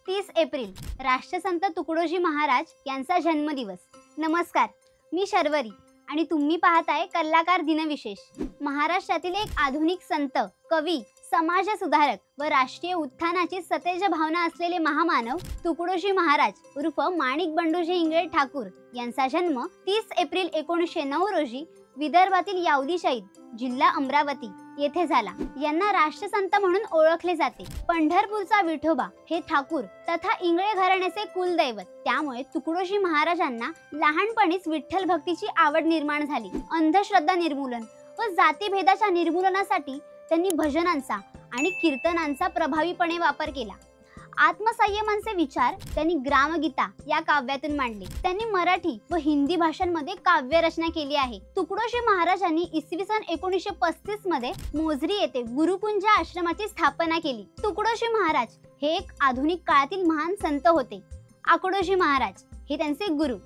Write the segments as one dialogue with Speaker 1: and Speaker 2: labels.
Speaker 1: 30 April राष्ट्रसंत तुकडोजी महाराज यांचा जन्मदिवस। नमस्कार, मी शर्वरी आणि तुम्ही पाहताय कलाकार दिनविशेष। महाराष्ट्रातील एक आधुनिक संत, कवी, समाज सुधारक व राष्ट्रीय उत्थानाची सतेज भावना असलेले महामानव तुकडोजी महाराज उर्फ माणिक बंडूजी इंगळे ठाकूर यांचा जन्म 30 एप्रिल 1909 रोजी विदर्भातील यावली जिल्हा अमरावती येथे झाला। यांना राष्ट्रसंत म्हणून ओळखले जाते। पंढरपूरचा विठोबा हे ठाकूर तथा इंगळे घराण्याचे कुलदैवत, त्यामुळे तुकडोजी महाराजांना लहानपणीच विठ्ठल भक्तीची आवड निर्माण झाली। अंधश्रद्धा निर्मूलन व जातीभेदाच्या निर्मूलनासाठी त्यांनी भजनांचा आणि कीर्तनांचा प्रभावीपणे वापर केला। आत्मसंयमांचे विचार त्यांनी ग्रामगीता या काव्यातून मांडले। त्यांनी मराठी व हिंदी भाषांमध्ये काव्य रचना केली आहे। तुकडोजी महाराजांनी इसवी सन 1935 मध्ये मोझरी येथे गुरुकुंज आश्रमाची स्थापना केली। तुकडोजी महाराज हे एक आधुनिक काळातील महान संत होते। आकडोजी महाराज हे त्यांचे गुरु।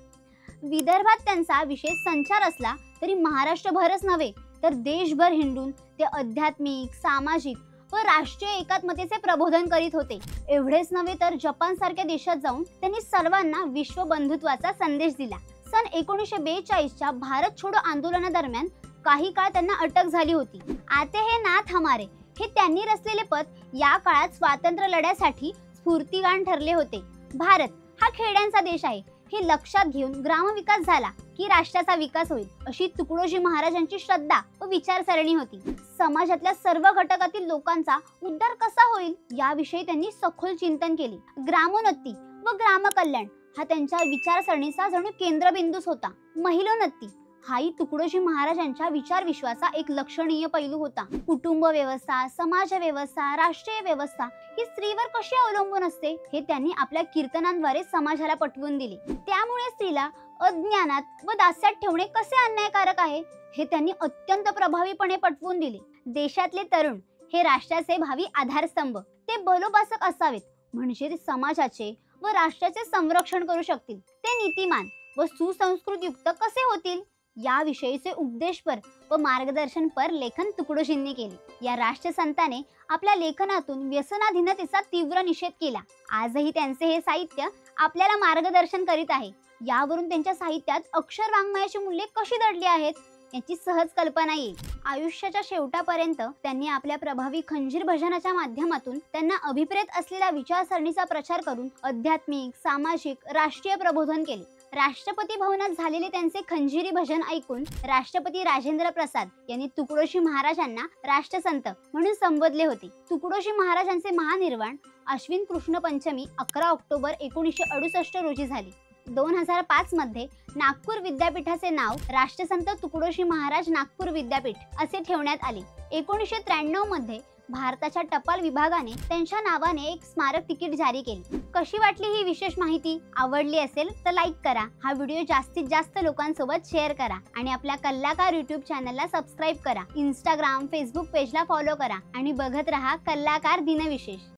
Speaker 1: विदर्भात त्यांचा विशेष संचार असला तरी महाराष्ट्रभरच नव्हे तर देशभर हिंडून ते आध्यात्मिक, सामाजिक व राष्ट्रीय एकात्मतेचे प्रबोधन करीत होते। एवढेच नव्हे तर जपान सारख्या देशात जाऊन त्यांनी सर्वांना विश्व बंधुत्वाचा संदेश दिला। सन 1942 च्या भारत छोडो आंदोलनादरम्यान काही काळ त्यांना अटक झाली होती। आते हे नाथ हमारे हे त्यांनी रचलेले पद या काळात स्वातंत्र्य लढ्यासाठी स्फूर्तिगान ठरले होते। भारत हा खेड्यांचा देश आहे हे लक्षात घेऊन ग्रामविकास झाला की राष्ट्राचा विकास होईल, अशी तुकडोजी महाराजांची श्रद्धा व विचारसरणी होती। समाजातल्या सर्व घटकातील लोकांचा उद्धार कसा होईल याविषयी त्यांनी सखोल चिंतन केले। ग्रामोन्नती व ग्रामकल्याण हा त्यांच्या विचारसरणीचा जणू केंद्रबिंदूच होता। महिलोन्नती हाही तुकडोजी महाराजांच्या विचार विश्वासा एक लक्षणीय पैलू होता। कुटुंब व्यवस्था, समाज व्यवस्था, राष्ट्रीय व्यवस्था ही स्त्रीवर कशी अवलंबून असते हे त्यांनी आपल्या कीर्तनांद्वारे समाजाला पटवून दिले। त्यामुळे स्त्रीला अज्ञानात व दास्यात ठेवणे कसे अन्यायकारक आहे हे त्यांनी अत्यंत प्रभावीपणे पटवून दिले। देशातले तरुण हे राष्ट्राचे भावी आधारस्तंभ, ते बलोपासक असावेत, म्हणजे ते समाजाचे व राष्ट्राचे संरक्षण करू शकतील। ते नीतिमान व सुसंस्कृतयुक्त कसे होतील याविषयीचे उपदेशपर व मार्गदर्शनपर लेखन तुकडोजींनी केले। या राष्ट्रसंताने आपल्या लेखनातून व्यसनाधीनतेचा तीव्र निषेध केला। आजही त्यांचे हे साहित्य आपल्याला मार्गदर्शन करीत आहे। यावरून त्यांच्या साहित्यात अक्षर वाङ्मयाची मूल्ये कशी दडली आहेत याची सहज कल्पना येईल। आयुष्याच्या शेवटापर्यंत त्यांनी आपल्या प्रभावी खंजीर भजनाच्या माध्यमातून त्यांना अभिप्रेत असलेल्या विचारसरणीचा प्रचार करून आध्यात्मिक, सामाजिक, राष्ट्रीय प्रबोधन केले। राष्ट्रपती भवनात झालेले त्यांचे खंजिरी भजन ऐकून राष्ट्रपती राजेंद्र प्रसाद यांनी तुकडोजी महाराजांना राष्ट्रसंत म्हणून संबोधले होते। तुकडोजी महाराजांचे महानिर्वाण अश्विन कृष्ण पंचमी 11 ऑक्टोबर 1968 रोजी झाले। 2005 मध्ये नागपूर विद्यापीठाचे नाव राष्ट्रसंत तुकडोजी महाराज नागपूर विद्यापीठ असे ठेवण्यात आले। 1993 मध्ये भारताच्या टपाल विभागाने त्यांच्या नावाने एक स्मारक तिकीट जारी केले। कशी वाटली ही विशेष माहिती? आवडली असेल तर लाईक करा, हा व्हिडिओ जास्तीत जास्त लोकांसोबत शेअर करा आणि आपल्या कलाकार YouTube चॅनलला सबस्क्राईब करा। इंस्टाग्राम, फेसबुक पेजला फॉलो करा आणि बघत रहा कलाकार दिनविशेष।